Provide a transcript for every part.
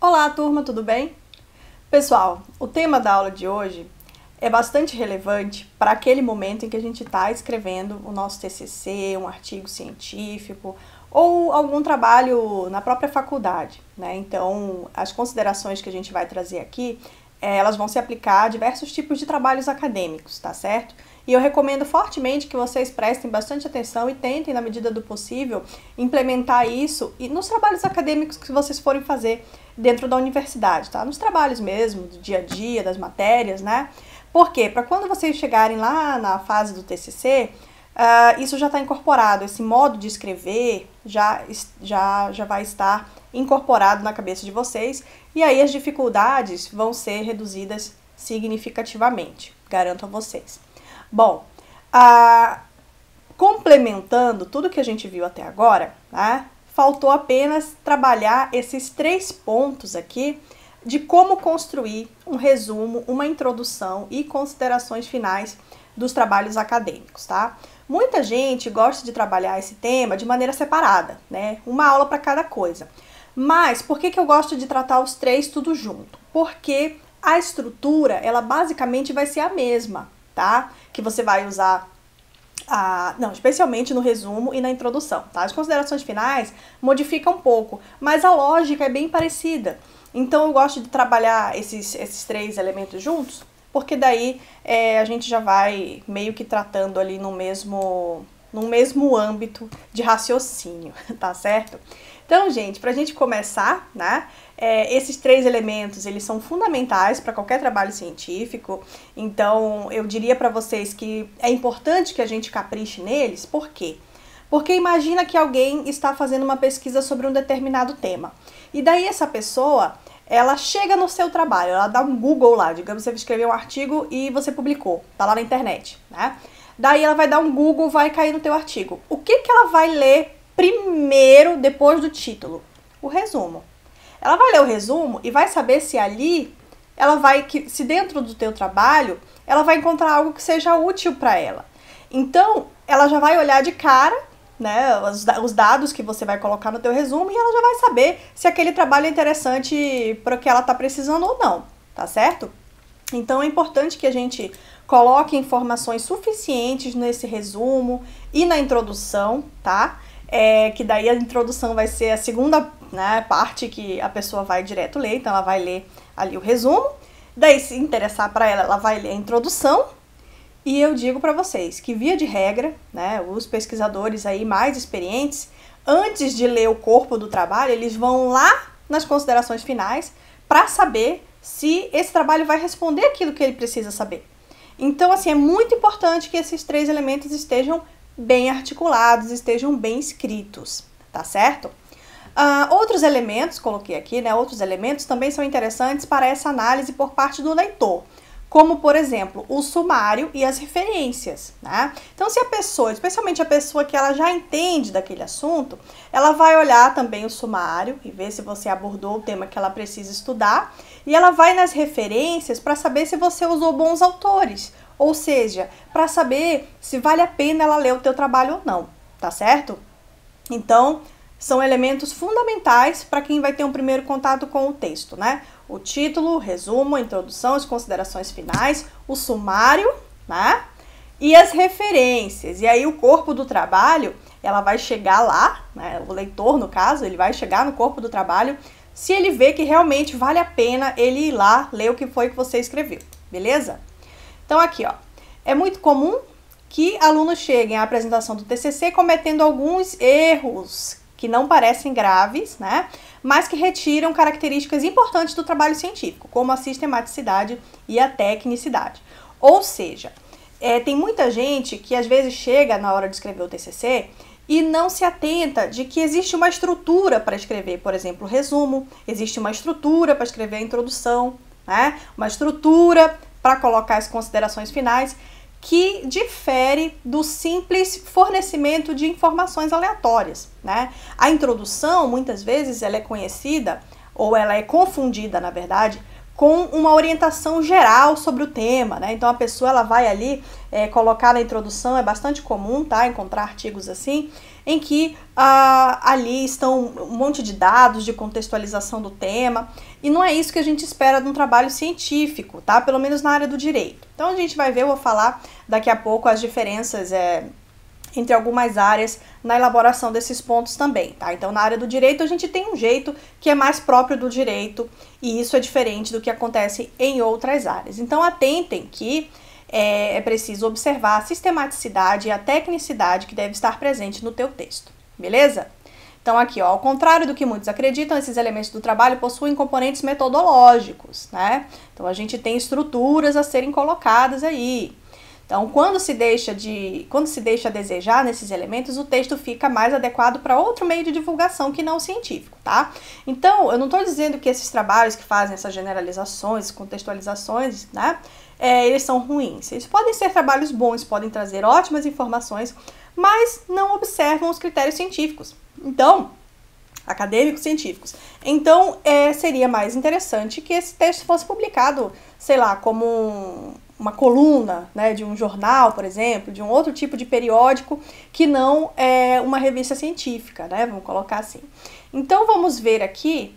Olá, turma, tudo bem? Pessoal, o tema da aula de hoje é bastante relevante para aquele momento em que a gente está escrevendo o nosso TCC, um artigo científico ou algum trabalho na própria faculdade, né? Então, as considerações que a gente vai trazer aqui, elas vão se aplicar a diversos tipos de trabalhos acadêmicos, tá certo? E eu recomendo fortemente que vocês prestem bastante atenção e tentem, na medida do possível, implementar isso nos trabalhos acadêmicos que vocês forem fazer dentro da universidade, tá? Nos trabalhos mesmo, do dia a dia, das matérias, né? Por quê? Para quando vocês chegarem lá na fase do TCC, isso já está incorporado, esse modo de escrever já vai estar incorporado na cabeça de vocês, e aí as dificuldades vão ser reduzidas significativamente, garanto a vocês. Bom, complementando tudo que a gente viu até agora, né, faltou apenas trabalhar esses 3 pontos aqui de como construir um resumo, uma introdução e considerações finais dos trabalhos acadêmicos, tá? Muita gente gosta de trabalhar esse tema de maneira separada, né? Uma aula para cada coisa. Mas por que eu gosto de tratar os 3 tudo junto? Porque a estrutura, ela basicamente vai ser a mesma, tá? Que você vai usar especialmente no resumo e na introdução, tá? As considerações finais modificam um pouco, mas a lógica é bem parecida. Então eu gosto de trabalhar esses 3 elementos juntos, porque daí a gente já vai meio que tratando ali no mesmo âmbito de raciocínio, tá certo? Então, gente, pra gente começar, né, esses 3 elementos, eles são fundamentais para qualquer trabalho científico, então eu diria para vocês que é importante que a gente capriche neles. Por quê? Porque imagina que alguém está fazendo uma pesquisa sobre um determinado tema, e daí essa pessoa, ela chega no seu trabalho, ela dá um Google lá, digamos que você escreveu um artigo e você publicou, tá lá na internet, né? Daí ela vai dar um Google, vai cair no teu artigo. O que ela vai ler primeiro, depois do título? O resumo. Ela vai ler o resumo e vai saber se ali, se dentro do teu trabalho, ela vai encontrar algo que seja útil para ela. Então, ela já vai olhar de cara, né, os dados que você vai colocar no teu resumo, e ela já vai saber se aquele trabalho é interessante para o que ela está precisando ou não, tá certo? Então é importante que a gente coloque informações suficientes nesse resumo e na introdução, tá? Que daí a introdução vai ser a segunda, né, parte que a pessoa vai direto ler, então ela vai ler ali o resumo, daí se interessar para ela, ela vai ler a introdução. E eu digo para vocês que, via de regra, né, os pesquisadores aí mais experientes, antes de ler o corpo do trabalho, eles vão lá nas considerações finais para saber se esse trabalho vai responder aquilo que ele precisa saber. Então, assim, é muito importante que esses 3 elementos estejam bem articulados, estejam bem escritos, tá certo? Outros elementos, coloquei aqui, né, outros elementos também são interessantes para essa análise por parte do leitor, como, por exemplo, o sumário e as referências, né? Então, se a pessoa, especialmente a pessoa que ela já entende daquele assunto, ela vai olhar também o sumário e ver se você abordou o tema que ela precisa estudar, e ela vai nas referências para saber se você usou bons autores, ou seja, para saber se vale a pena ela ler o teu trabalho ou não, tá certo? Então, são elementos fundamentais para quem vai ter um primeiro contato com o texto, né? O título, o resumo, a introdução, as considerações finais, o sumário, né? E as referências. E aí o corpo do trabalho, ela vai chegar lá, né? O leitor, no caso, ele vai chegar no corpo do trabalho se ele vê que realmente vale a pena ele ir lá ler o que foi que você escreveu, beleza? Então aqui, ó, é muito comum que alunos cheguem à apresentação do TCC cometendo alguns erros que não parecem graves, né, mas que retiram características importantes do trabalho científico, como a sistematicidade e a tecnicidade. Ou seja, tem muita gente que às vezes chega na hora de escrever o TCC e não se atenta de que existe uma estrutura para escrever, por exemplo, o resumo, existe uma estrutura para escrever a introdução, né, uma estrutura para colocar as considerações finais, que difere do simples fornecimento de informações aleatórias, né? A introdução, muitas vezes, ela é conhecida, ou ela é confundida, na verdade, com uma orientação geral sobre o tema, né? Então, a pessoa ela vai ali colocar na introdução, é bastante comum, tá? Encontrar artigos assim, em que ali estão um monte de dados de contextualização do tema, e não é isso que a gente espera de um trabalho científico, tá? Pelo menos na área do direito. Então a gente vai ver, eu vou falar daqui a pouco as diferenças entre algumas áreas na elaboração desses pontos também, tá? Então, na área do direito, a gente tem um jeito que é mais próprio do direito, e isso é diferente do que acontece em outras áreas. Então, atentem que é preciso observar a sistematicidade e a tecnicidade que deve estar presente no teu texto, beleza? Então, aqui, ó, ao contrário do que muitos acreditam, esses elementos do trabalho possuem componentes metodológicos, né? Então, a gente tem estruturas a serem colocadas aí. Então, quando se deixa a desejar nesses elementos, o texto fica mais adequado para outro meio de divulgação que não o científico, tá? Então, eu não estou dizendo que esses trabalhos que fazem essas generalizações, contextualizações, né, eles são ruins. Eles podem ser trabalhos bons, podem trazer ótimas informações, mas não observam os critérios científicos. Então, acadêmicos científicos. Então, seria mais interessante que esse texto fosse publicado, sei lá, como uma coluna, né, de um jornal, por exemplo, de um outro tipo de periódico que não é uma revista científica, né, vamos colocar assim. Então, vamos ver aqui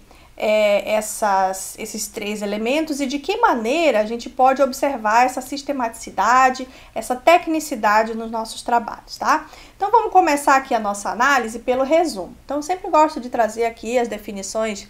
esses três elementos e de que maneira a gente pode observar essa sistematicidade, essa tecnicidade nos nossos trabalhos, tá? Então, vamos começar aqui a nossa análise pelo resumo. Então, eu sempre gosto de trazer aqui as definições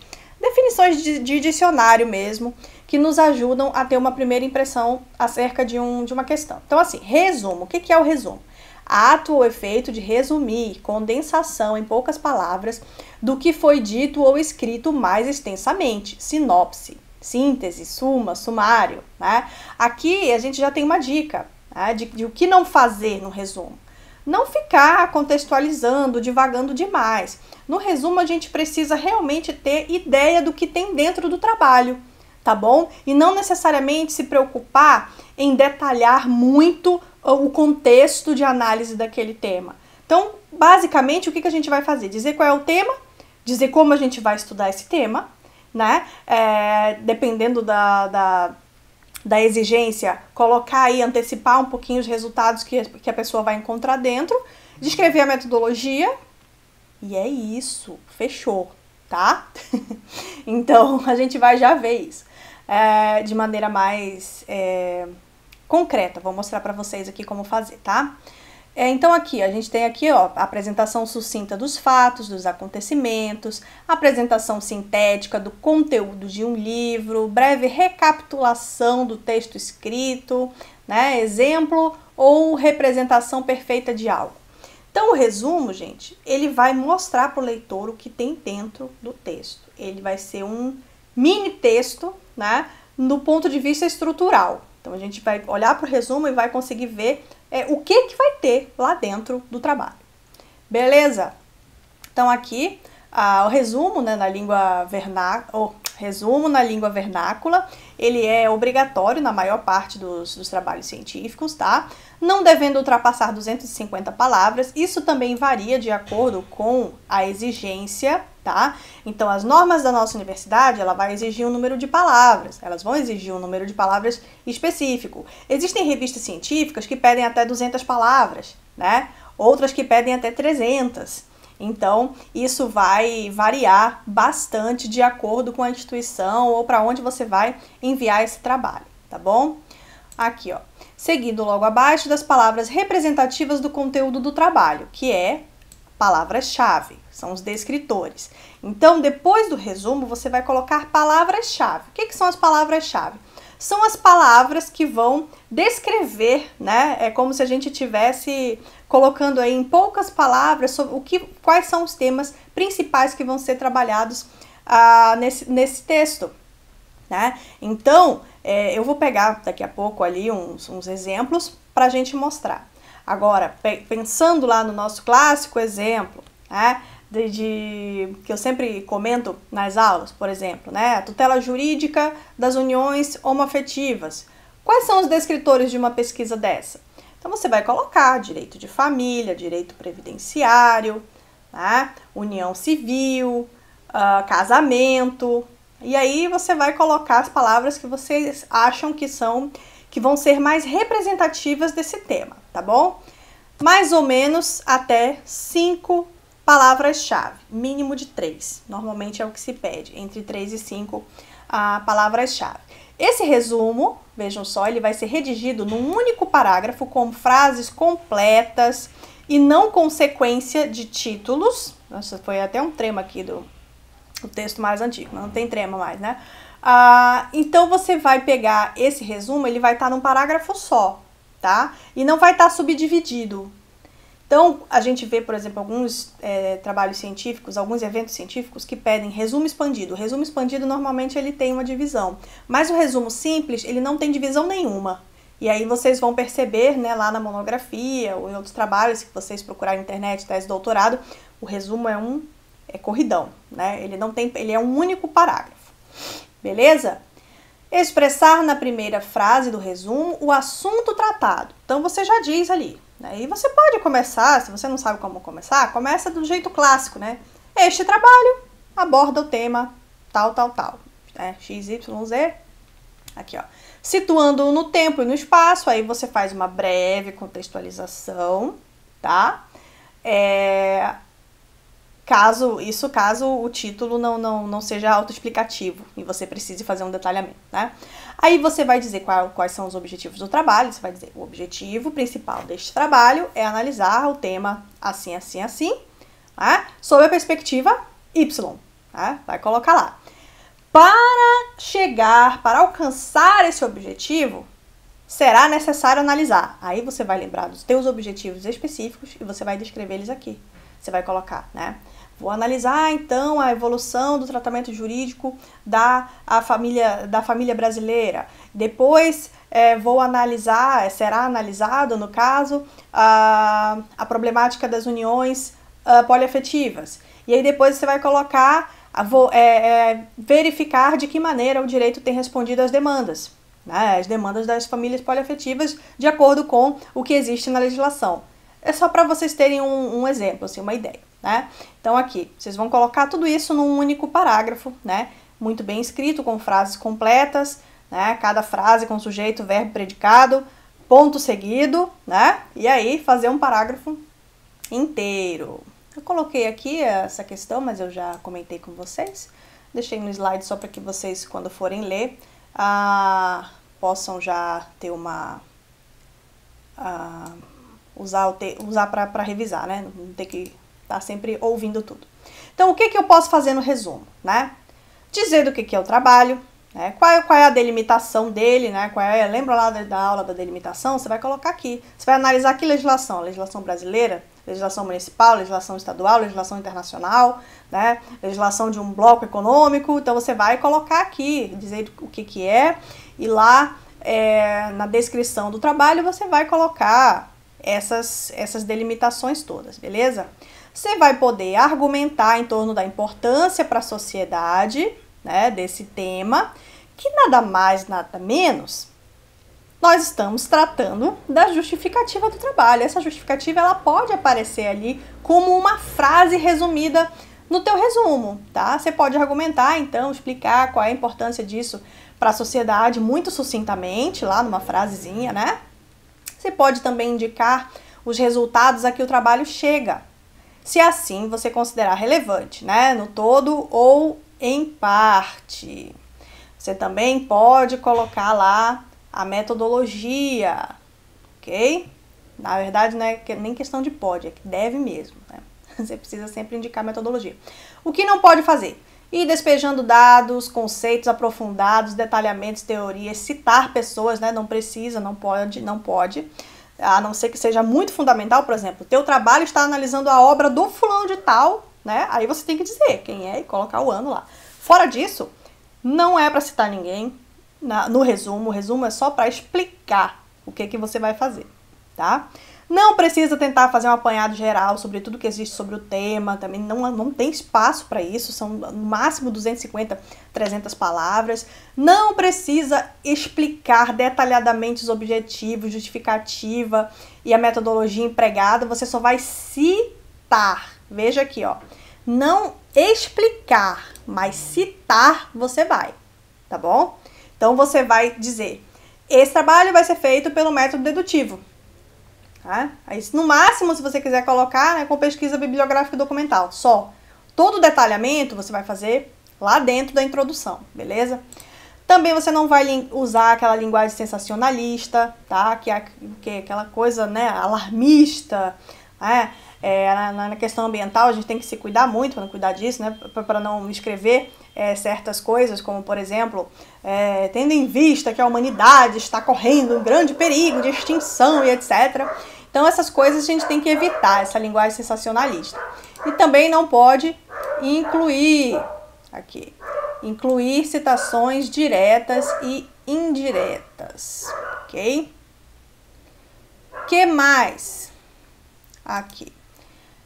de dicionário mesmo, que nos ajudam a ter uma primeira impressão acerca de uma questão. Então, assim, resumo. O que é o resumo? Ato ou efeito de resumir, condensação em poucas palavras do que foi dito ou escrito mais extensamente. Sinopse, síntese, suma, sumário, né? Aqui a gente já tem uma dica, né, de o que não fazer no resumo. Não ficar contextualizando, divagando demais. No resumo, a gente precisa realmente ter ideia do que tem dentro do trabalho, tá bom? E não necessariamente se preocupar em detalhar muito o contexto de análise daquele tema. Então, basicamente, o que a gente vai fazer? Dizer qual é o tema, dizer como a gente vai estudar esse tema, né? Dependendo da exigência, colocar aí, antecipar um pouquinho os resultados que a pessoa vai encontrar dentro, descrever a metodologia, e é isso, fechou, tá? Então, a gente vai já ver isso de maneira mais concreta. Vou mostrar para vocês aqui como fazer, tá? Então, aqui, a gente tem aqui, ó, a apresentação sucinta dos fatos, dos acontecimentos, apresentação sintética do conteúdo de um livro, breve recapitulação do texto escrito, né, exemplo ou representação perfeita de algo. Então, o resumo, gente, ele vai mostrar para o leitor o que tem dentro do texto. Ele vai ser um mini texto, né, do ponto de vista estrutural. Então, a gente vai olhar para o resumo e vai conseguir ver o que vai ter lá dentro do trabalho. Beleza? Então, aqui, o resumo, né, na língua vernácula, ele é obrigatório na maior parte dos trabalhos científicos, tá? Não devendo ultrapassar 250 palavras. Isso também varia de acordo com a exigência, tá? Então, as normas da nossa universidade, ela vai exigir um número de palavras. Elas vão exigir um número de palavras específico. Existem revistas científicas que pedem até 200 palavras, né? Outras que pedem até 300. Então, isso vai variar bastante de acordo com a instituição ou para onde você vai enviar esse trabalho, tá bom? Aqui, ó. Seguindo logo abaixo das palavras representativas do conteúdo do trabalho, que é palavras-chave, são os descritores. Então, depois do resumo, você vai colocar palavras-chave. O que são as palavras-chave? São as palavras que vão descrever, né? É como se a gente estivesse colocando aí em poucas palavras sobre quais são os temas principais que vão ser trabalhados nesse texto, né? Então, eu vou pegar daqui a pouco ali uns exemplos para a gente mostrar. Agora, pensando lá no nosso clássico exemplo, né? Que eu sempre comento nas aulas, por exemplo, né? A tutela jurídica das uniões homoafetivas. Quais são os descritores de uma pesquisa dessa? Então, você vai colocar direito de família, direito previdenciário, né? União civil, casamento. E aí, você vai colocar as palavras que vocês acham que vão ser mais representativas desse tema, tá bom? mais ou menos até 5 palavras-chave, mínimo de 3. Normalmente é o que se pede, entre 3 e 5 palavras-chave. Esse resumo, vejam só, ele vai ser redigido num único parágrafo com frases completas e não com sequência de títulos. Nossa, foi até um trema aqui do texto mais antigo, não tem trema mais, né? Então você vai pegar esse resumo, ele vai estar num parágrafo só, tá? E não vai estar subdividido. Então, a gente vê, por exemplo, alguns trabalhos científicos, alguns eventos científicos que pedem resumo expandido. O resumo expandido, normalmente, ele tem uma divisão. Mas o resumo simples, ele não tem divisão nenhuma. E aí vocês vão perceber, né, lá na monografia ou em outros trabalhos, que vocês procurarem na internet, tese de doutorado, o resumo é corridão, né? Ele é um único parágrafo. Beleza? Expressar na primeira frase do resumo o assunto tratado. Então, você já diz ali. E você pode começar, se você não sabe como começar, começa do jeito clássico, né? Este trabalho aborda o tema tal, tal, tal. X, Y, Z. Aqui, ó. Situando-o no tempo e no espaço, aí você faz uma breve contextualização, tá? Caso o título não seja autoexplicativo e você precise fazer um detalhamento, né? Aí você vai dizer quais são os objetivos do trabalho, você vai dizer o objetivo principal deste trabalho é analisar o tema assim, assim, assim, né? Sob a perspectiva Y, né? Vai colocar lá. Para alcançar esse objetivo, será necessário analisar. Aí você vai lembrar dos teus objetivos específicos e você vai descrever eles aqui. Você vai colocar, né? Vou analisar, então, a evolução do tratamento jurídico da família brasileira. Depois, será analisado, no caso, a problemática das uniões poliafetivas. E aí depois você vai colocar, verificar de que maneira o direito tem respondido às demandas, né? As demandas das famílias poliafetivas de acordo com o que existe na legislação. É só para vocês terem um exemplo, assim, uma ideia, né? Então aqui, vocês vão colocar tudo isso num único parágrafo, né? Muito bem escrito, com frases completas, né? Cada frase com sujeito, verbo, predicado, ponto seguido, né? E aí fazer um parágrafo inteiro. Eu coloquei aqui essa questão, mas eu já comentei com vocês. Deixei no slide só para que vocês, quando forem ler, possam já ter usar para revisar, né? Não ter que estar sempre ouvindo tudo. Então, o que eu posso fazer no resumo, né? Dizer do que é o trabalho, né? Qual é a delimitação dele, né? Lembra lá da aula da delimitação? Você vai colocar aqui. Você vai analisar que legislação? Legislação brasileira, legislação municipal, legislação estadual, legislação internacional, né? Legislação de um bloco econômico. Então, você vai colocar aqui, dizer o que é, e lá na descrição do trabalho você vai colocar essas delimitações todas, beleza? Você vai poder argumentar em torno da importância para a sociedade, né, desse tema, que nada mais, nada menos, nós estamos tratando da justificativa do trabalho. Essa justificativa, ela pode aparecer ali como uma frase resumida no teu resumo, tá? Você pode argumentar, então, explicar qual é a importância disso para a sociedade muito sucintamente, lá numa frasezinha, né? Você pode também indicar os resultados a que o trabalho chega, se assim você considerar relevante, né? No todo ou em parte. Você também pode colocar lá a metodologia, ok? Na verdade, não é nem questão de pode, é que deve mesmo, né? Você precisa sempre indicar a metodologia. O que não pode fazer? Ir despejando dados, conceitos aprofundados, detalhamentos, teorias, citar pessoas, né? Não precisa, não pode. A não ser que seja muito fundamental, por exemplo, teu trabalho está analisando a obra do fulano de tal, né? Aí você tem que dizer quem é e colocar o ano lá. Fora disso, não é para citar ninguém no resumo. O resumo é só para explicar o que você vai fazer, tá? Não precisa tentar fazer um apanhado geral sobre tudo que existe sobre o tema, também não tem espaço para isso, são no máximo 250, 300 palavras. Não precisa explicar detalhadamente os objetivos, justificativa e a metodologia empregada, você só vai citar. Veja aqui, ó, não explicar, mas citar você vai, tá bom? Então você vai dizer, esse trabalho vai ser feito pelo método dedutivo. Tá? Aí, no máximo, se você quiser colocar, né, com pesquisa bibliográfica e documental, só. Todo o detalhamento você vai fazer lá dentro da introdução, beleza? Também você não vai usar aquela linguagem sensacionalista, tá? Que é aquela coisa, né, alarmista, né? Na questão ambiental, a gente tem que se cuidar muito para não cuidar disso, né? Para não escrever certas coisas, como, por exemplo, tendo em vista que a humanidade está correndo um grande perigo de extinção e etc. Então, essas coisas a gente tem que evitar, essa linguagem sensacionalista. E também não pode incluir citações diretas e indiretas, ok? Que mais? Aqui.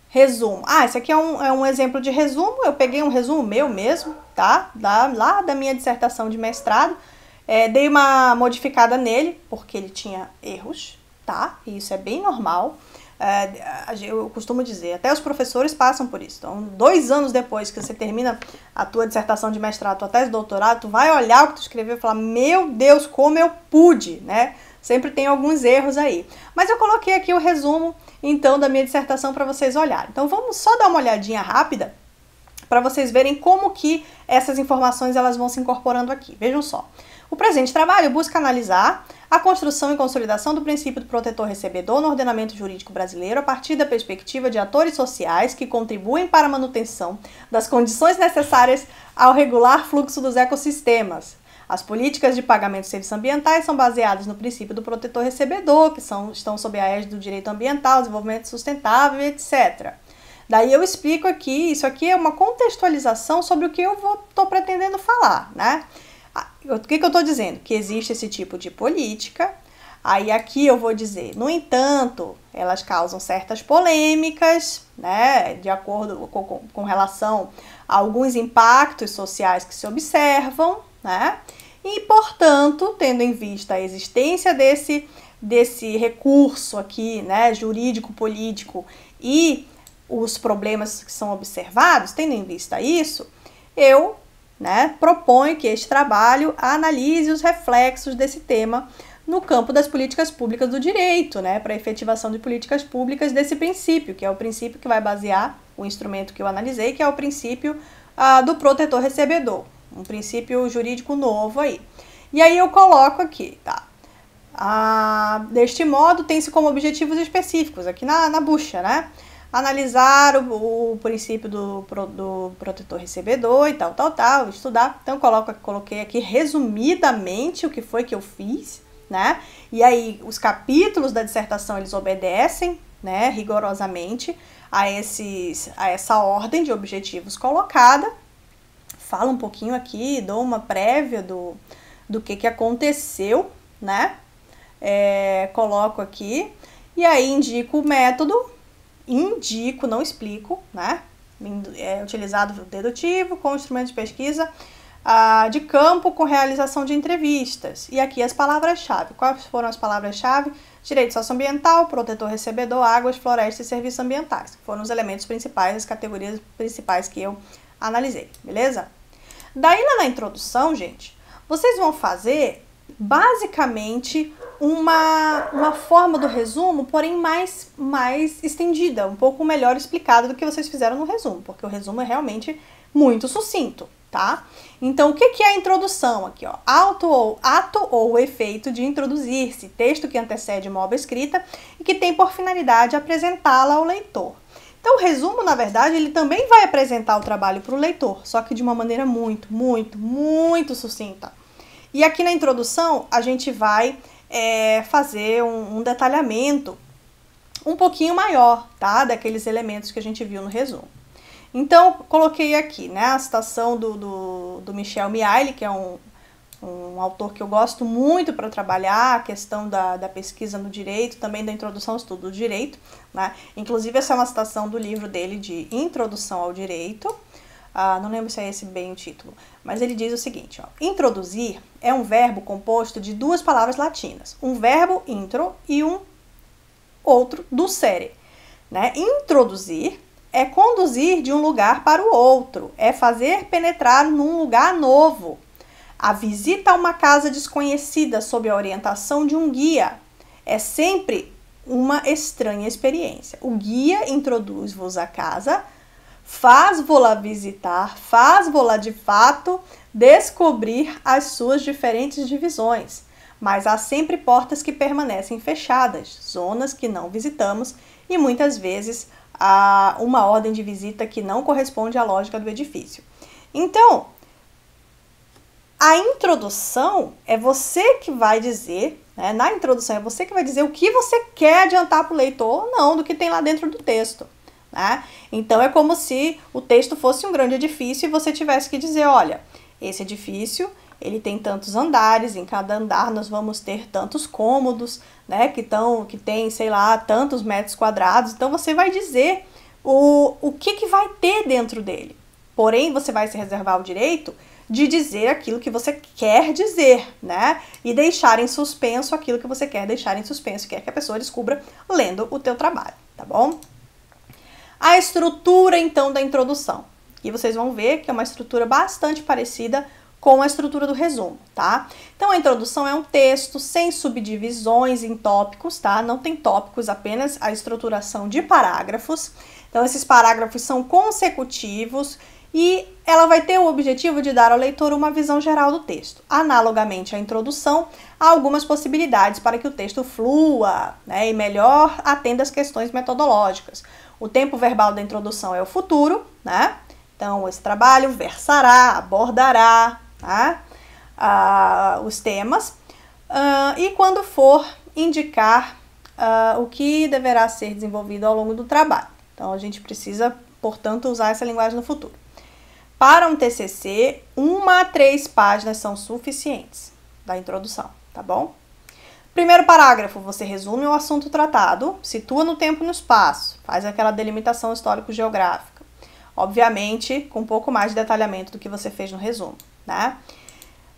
Resumo. Esse aqui é um exemplo de resumo. Eu peguei um resumo meu mesmo, tá? Lá da minha dissertação de mestrado. Dei uma modificada nele, porque ele tinha erros, tá? E isso é bem normal. Eu costumo dizer, até os professores passam por isso. Então, 2 anos depois que você termina a tua dissertação de mestrado, tua tese de doutorado, tu vai olhar o que tu escreveu e falar, meu Deus, como eu pude, né? Sempre tem alguns erros aí. Mas eu coloquei aqui o resumo, então, da minha dissertação para vocês olharem. Então, vamos só dar uma olhadinha rápida para vocês verem como que essas informações elas vão se incorporando aqui. Vejam só. O presente trabalho busca analisar a construção e consolidação do princípio do protetor-recebedor no ordenamento jurídico brasileiro a partir da perspectiva de atores sociais que contribuem para a manutenção das condições necessárias ao regular fluxo dos ecossistemas. As políticas de pagamento de serviços ambientais são baseadas no princípio do protetor-recebedor, que estão sob a égide do direito ambiental, desenvolvimento sustentável, etc. Daí eu explico aqui, isso aqui é uma contextualização sobre o que eu estou pretendendo falar, né? O que eu estou dizendo? Que existe esse tipo de política. Aí aqui eu vou dizer, no entanto, elas causam certas polêmicas, né, de acordo com relação a alguns impactos sociais que se observam, né, e, portanto, tendo em vista a existência desse recurso aqui, né, jurídico-político e os problemas que são observados, tendo em vista isso, eu proponho que este trabalho analise os reflexos desse tema no campo das políticas públicas do direito, para a efetivação de políticas públicas desse princípio, que é o princípio que vai basear o instrumento que eu analisei, que é o princípio do protetor-recebedor, um princípio jurídico novo aí. E aí eu coloco aqui, tá? Deste modo, tem-se como objetivos específicos, aqui na bucha, né? Analisar o princípio do protetor-recebedor e tal, estudar. Então, coloquei aqui resumidamente o que foi que eu fiz, né? E aí, os capítulos da dissertação, eles obedecem, né, rigorosamente a essa ordem de objetivos colocada. Falo um pouquinho aqui, dou uma prévia do que aconteceu, né? Coloco aqui e aí indico o método. Não explico, né? É utilizado dedutivo com instrumento de pesquisa de campo com realização de entrevistas. E aqui as palavras-chave. Quais foram as palavras-chave? Direito socioambiental, protetor-recebedor, águas, florestas e serviços ambientais. Foram os elementos principais, as categorias principais que eu analisei, beleza? Daí lá na introdução, gente, vocês vão fazer basicamente uma forma do resumo, porém mais estendida, um pouco melhor explicada do que vocês fizeram no resumo, porque o resumo é realmente muito sucinto, tá? Então, o que é a introdução aqui, ó? Ato ou efeito de introduzir-se, texto que antecede uma obra escrita e que tem por finalidade apresentá-la ao leitor. Então, o resumo, na verdade, ele também vai apresentar o trabalho para o leitor, só que de uma maneira muito, muito, muito sucinta. E aqui na introdução, a gente vai fazer um detalhamento um pouquinho maior, tá? Daqueles elementos que a gente viu no resumo. Então, coloquei aqui, né, a citação do Michel Miaille, que é um autor que eu gosto muito para trabalhar a questão da pesquisa no direito, também da introdução ao estudo do direito, né? Inclusive, essa é uma citação do livro dele de Introdução ao Direito. Não lembro se é esse bem o título, mas ele diz o seguinte, ó, introduzir é um verbo composto de 2 palavras latinas, um verbo intro e um outro ducere, né? Introduzir é conduzir de um lugar para o outro, é fazer penetrar num lugar novo. A visita a uma casa desconhecida sob a orientação de um guia é sempre uma estranha experiência. O guia introduz-vos à casa, faz-vos lá visitar, faz-vos lá de fato descobrir as suas diferentes divisões. Mas há sempre portas que permanecem fechadas, zonas que não visitamos e muitas vezes há uma ordem de visita que não corresponde à lógica do edifício. Então, a introdução é você que vai dizer, né? Na introdução é você que vai dizer o que você quer adiantar para o leitor ou não do que tem lá dentro do texto. Né? Então é como se o texto fosse um grande edifício e você tivesse que dizer, olha, esse edifício ele tem tantos andares, em cada andar nós vamos ter tantos cômodos, né, que tem, sei lá, tantos metros quadrados. Então você vai dizer o que vai ter dentro dele. Porém, você vai se reservar o direito de dizer aquilo que você quer dizer, né? E deixar em suspenso aquilo que você quer deixar em suspenso, quer que a pessoa descubra lendo o teu trabalho, tá bom? A estrutura, então, da introdução. E vocês vão ver que é uma estrutura bastante parecida com a estrutura do resumo, tá? Então, a introdução é um texto sem subdivisões em tópicos, tá? Não tem tópicos, apenas a estruturação de parágrafos. Então, esses parágrafos são consecutivos e ela vai ter o objetivo de dar ao leitor uma visão geral do texto. Analogamente à introdução, há algumas possibilidades para que o texto flua, né, e melhor atenda às questões metodológicas. O tempo verbal da introdução é o futuro, né? Então, esse trabalho versará, abordará, tá? Os temas. E quando for indicar o que deverá ser desenvolvido ao longo do trabalho. Então, a gente precisa, portanto, usar essa linguagem no futuro. Para um TCC, 1 a 3 páginas são suficientes da introdução, tá bom? Primeiro parágrafo, você resume o assunto tratado, situa no tempo e no espaço, faz aquela delimitação histórico-geográfica. Obviamente, com um pouco mais de detalhamento do que você fez no resumo, né?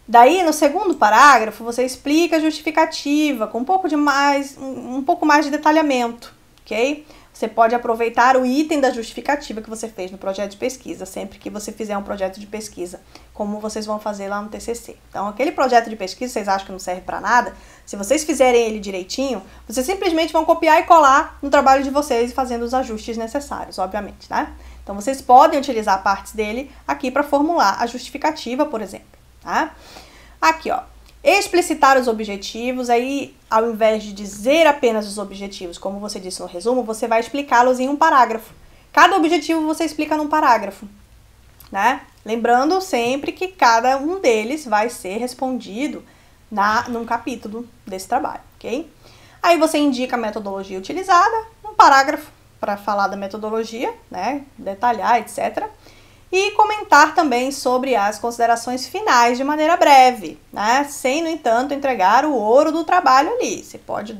Daí, no segundo parágrafo, você explica a justificativa com um pouco mais de detalhamento, ok? Você pode aproveitar o item da justificativa que você fez no projeto de pesquisa, sempre que você fizer um projeto de pesquisa, como vocês vão fazer lá no TCC. Então, aquele projeto de pesquisa, vocês acham que não serve para nada? Se vocês fizerem ele direitinho, vocês simplesmente vão copiar e colar no trabalho de vocês, fazendo os ajustes necessários, obviamente, né? Então, vocês podem utilizar partes dele aqui para formular a justificativa, por exemplo, tá? Aqui, ó. Explicitar os objetivos, aí ao invés de dizer apenas os objetivos, como você disse no resumo, você vai explicá-los em um parágrafo. Cada objetivo você explica num parágrafo, né? Lembrando sempre que cada um deles vai ser respondido num capítulo desse trabalho, ok? Aí você indica a metodologia utilizada, um parágrafo para falar da metodologia, né? Detalhar, etc., e comentar também sobre as considerações finais de maneira breve, né? Sem, no entanto, entregar o ouro do trabalho ali. Você pode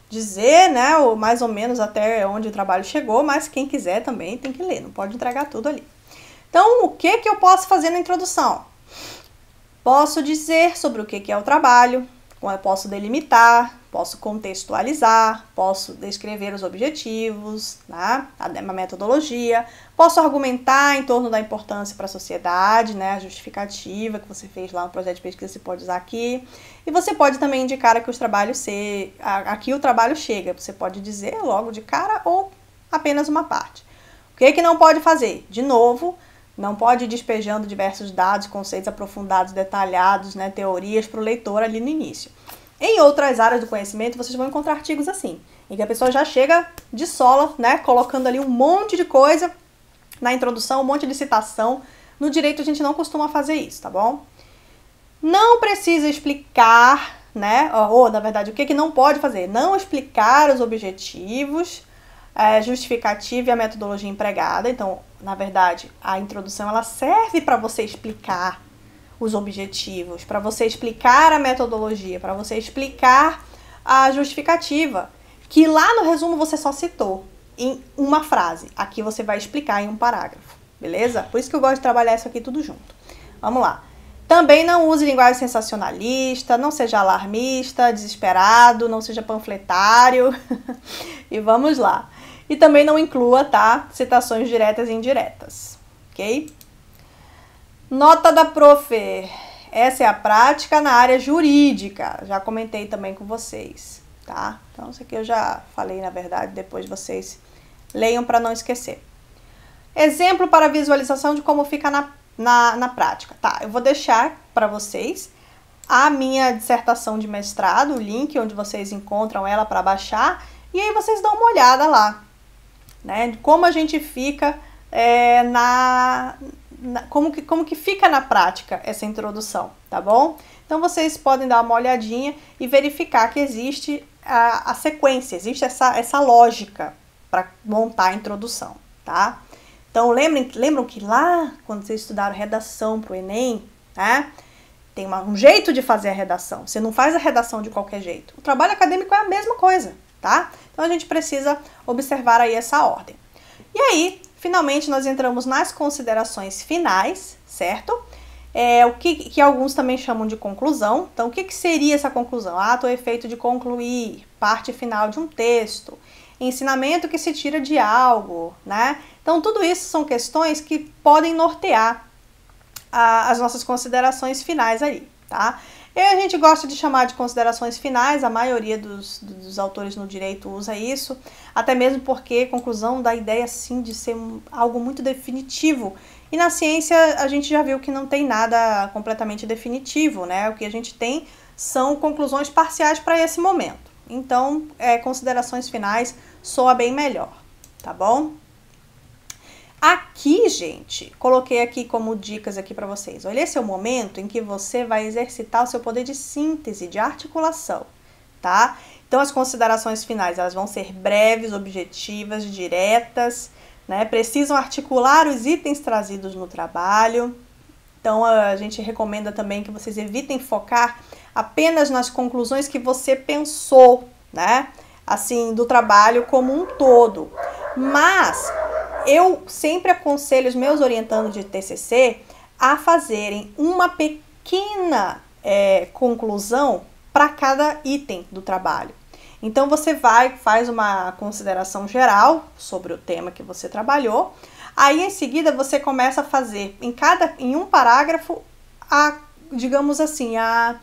dizer, né, ou mais ou menos até onde o trabalho chegou, mas quem quiser também tem que ler, não pode entregar tudo ali. Então, o que eu posso fazer na introdução? Posso dizer sobre o que é o trabalho, eu posso delimitar, posso contextualizar, posso descrever os objetivos, né, a metodologia, posso argumentar em torno da importância para a sociedade, né, a justificativa que você fez lá no projeto de pesquisa, você pode usar aqui. E você pode também indicar aqui aqui o trabalho chega, você pode dizer logo de cara ou apenas uma parte. O que não pode fazer? De novo, não pode ir despejando diversos dados, conceitos aprofundados, detalhados, né, teorias para o leitor ali no início. Em outras áreas do conhecimento, vocês vão encontrar artigos assim, em que a pessoa já chega de sola, né, colocando ali um monte de coisa na introdução, um monte de citação. No direito a gente não costuma fazer isso, tá bom? Não precisa explicar, né, ou na verdade, o que não pode fazer? Não explicar os objetivos, justificativa e a metodologia empregada. Então, na verdade, a introdução ela serve para você explicar os objetivos, para você explicar a metodologia, para você explicar a justificativa, que lá no resumo você só citou em uma frase. Aqui você vai explicar em um parágrafo, beleza? Por isso que eu gosto de trabalhar isso aqui tudo junto. Vamos lá. Também não use linguagem sensacionalista, não seja alarmista, desesperado, não seja panfletário. E vamos lá. E também não inclua, tá, citações diretas e indiretas, ok? Nota da prof. Essa é a prática na área jurídica. Já comentei também com vocês. tá? Então, isso aqui eu já falei, na verdade, depois vocês leiam para não esquecer. Exemplo para visualização de como fica na prática. Tá, eu vou deixar para vocês a minha dissertação de mestrado, o link onde vocês encontram ela para baixar, e aí vocês dão uma olhada lá, né? De como a gente fica como que fica na prática essa introdução, tá bom? Então vocês podem dar uma olhadinha e verificar que existe a sequência, existe essa lógica para montar a introdução, tá? Então lembram que lá, quando vocês estudaram redação para o Enem, né? Tem um jeito de fazer a redação, você não faz a redação de qualquer jeito. O trabalho acadêmico é a mesma coisa, tá? Então a gente precisa observar aí essa ordem. E aí, finalmente, nós entramos nas considerações finais, certo? O que alguns também chamam de conclusão. Então, o que seria essa conclusão? Ato ou efeito de concluir, parte final de um texto, ensinamento que se tira de algo, né? Então, tudo isso são questões que podem nortear as nossas considerações finais aí, tá? E a gente gosta de chamar de considerações finais, a maioria dos autores no direito usa isso, até mesmo porque conclusão dá a ideia, sim, de ser algo muito definitivo. E na ciência a gente já viu que não tem nada completamente definitivo, né? O que a gente tem são conclusões parciais para esse momento. Então, considerações finais soa bem melhor, tá bom? Aqui, gente, coloquei aqui como dicas aqui para vocês. Olha, esse é o momento em que você vai exercitar o seu poder de síntese, de articulação, tá? Então, as considerações finais, elas vão ser breves, objetivas, diretas, né? Precisam articular os itens trazidos no trabalho. Então, a gente recomenda também que vocês evitem focar apenas nas conclusões que você pensou, né? Assim, do trabalho como um todo. Mas eu sempre aconselho os meus orientandos de TCC a fazerem uma pequena conclusão para cada item do trabalho. Então, você faz uma consideração geral sobre o tema que você trabalhou. Aí, em seguida, você começa a fazer em um parágrafo, digamos assim, a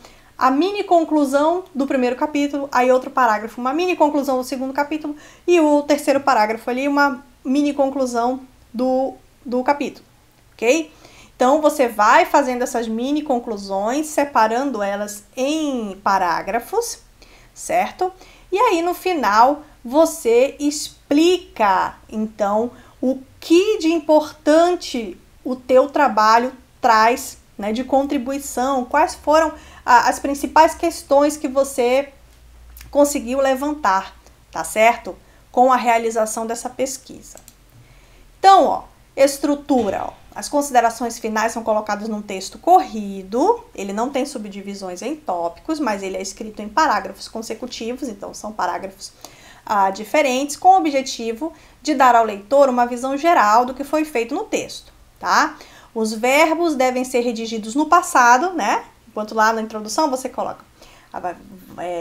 mini conclusão do primeiro capítulo, aí outro parágrafo, uma mini conclusão do segundo capítulo, e o terceiro parágrafo ali, uma mini conclusão do capítulo, ok? Então, você vai fazendo essas mini conclusões, separando elas em parágrafos, certo? E aí, no final, você explica, então, o que de importante o teu trabalho traz, né, de contribuição, quais foram as principais questões que você conseguiu levantar, tá certo? Com a realização dessa pesquisa. Então, ó, estrutura, ó. As considerações finais são colocadas num texto corrido, ele não tem subdivisões em tópicos, mas ele é escrito em parágrafos consecutivos, então são parágrafos diferentes, com o objetivo de dar ao leitor uma visão geral do que foi feito no texto, tá? Os verbos devem ser redigidos no passado, né? Enquanto lá na introdução você coloca,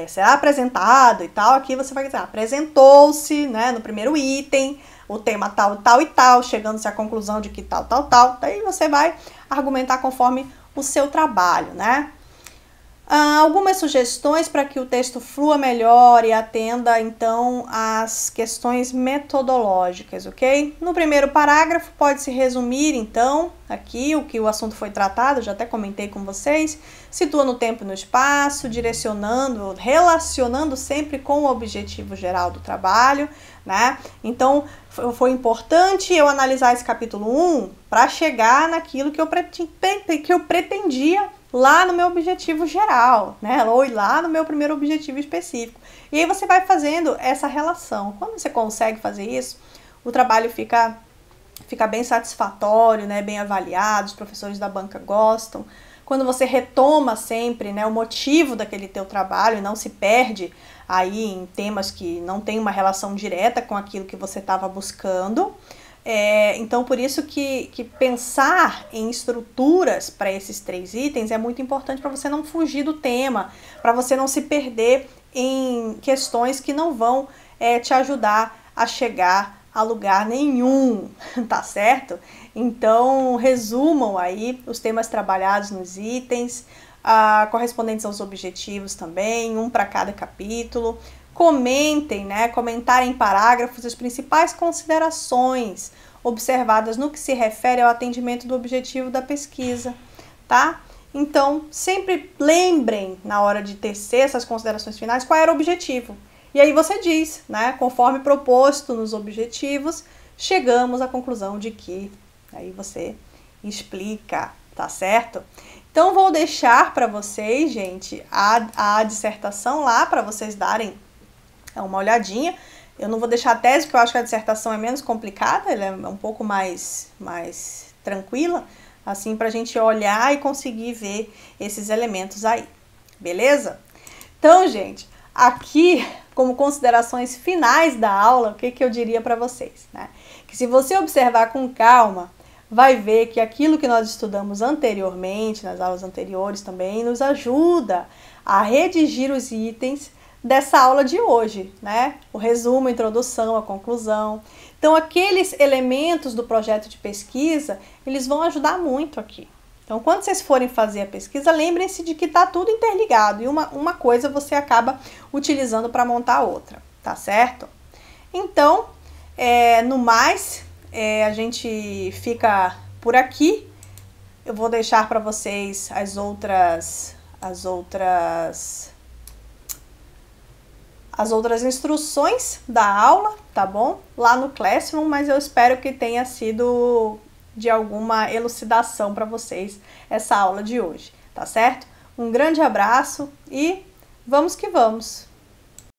será apresentado e tal, aqui você vai dizer, apresentou-se, né, no primeiro item, o tema tal, tal e tal, chegando-se à conclusão de que tal, tal, tal. Daí você vai argumentar conforme o seu trabalho, né? Algumas sugestões para que o texto flua melhor e atenda, então, às questões metodológicas, ok? No primeiro parágrafo pode-se resumir, então, aqui o que o assunto foi tratado, já até comentei com vocês, situa no tempo e no espaço, direcionando, relacionando sempre com o objetivo geral do trabalho, né? Então, foi importante eu analisar esse capítulo 1 para chegar naquilo que eu pretendia lá no meu objetivo geral, né? Ou lá no meu primeiro objetivo específico. E aí você vai fazendo essa relação. Quando você consegue fazer isso, o trabalho fica bem satisfatório, né? Bem avaliado, os professores da banca gostam. Quando você retoma sempre, né, o motivo daquele teu trabalho e não se perde aí em temas que não tem uma relação direta com aquilo que você estava buscando. Então, por isso que pensar em estruturas para esses 3 itens é muito importante para você não fugir do tema, para você não se perder em questões que não vão te ajudar a chegar a lugar nenhum, tá certo? Então, resumam aí os temas trabalhados nos itens, correspondentes aos objetivos também, um para cada capítulo. comentem, né? Comentarem em parágrafos as principais considerações observadas no que se refere ao atendimento do objetivo da pesquisa, tá? Então, sempre lembrem, na hora de tecer essas considerações finais, qual era o objetivo. E aí você diz, né? Conforme proposto nos objetivos, chegamos à conclusão de que... Aí você explica, tá certo? Então, vou deixar para vocês, gente, a dissertação lá, para vocês darem uma olhadinha. Eu não vou deixar a tese, porque eu acho que a dissertação é menos complicada, ela é um pouco mais tranquila, assim, para a gente olhar e conseguir ver esses elementos aí, beleza? Então, gente, aqui, como considerações finais da aula, o que eu diria para vocês, né? Que se você observar com calma, vai ver que aquilo que nós estudamos anteriormente, nas aulas anteriores também, nos ajuda a redigir os itens dessa aula de hoje, né? O resumo, a introdução, a conclusão. Então, aqueles elementos do projeto de pesquisa, eles vão ajudar muito aqui. Então, quando vocês forem fazer a pesquisa, lembrem-se de que está tudo interligado e uma coisa você acaba utilizando para montar a outra, tá certo? Então, no mais, a gente fica por aqui. Eu vou deixar para vocês as outras instruções da aula, tá bom? Lá no Classroom, mas eu espero que tenha sido de alguma elucidação para vocês essa aula de hoje, tá certo? Um grande abraço e vamos que vamos!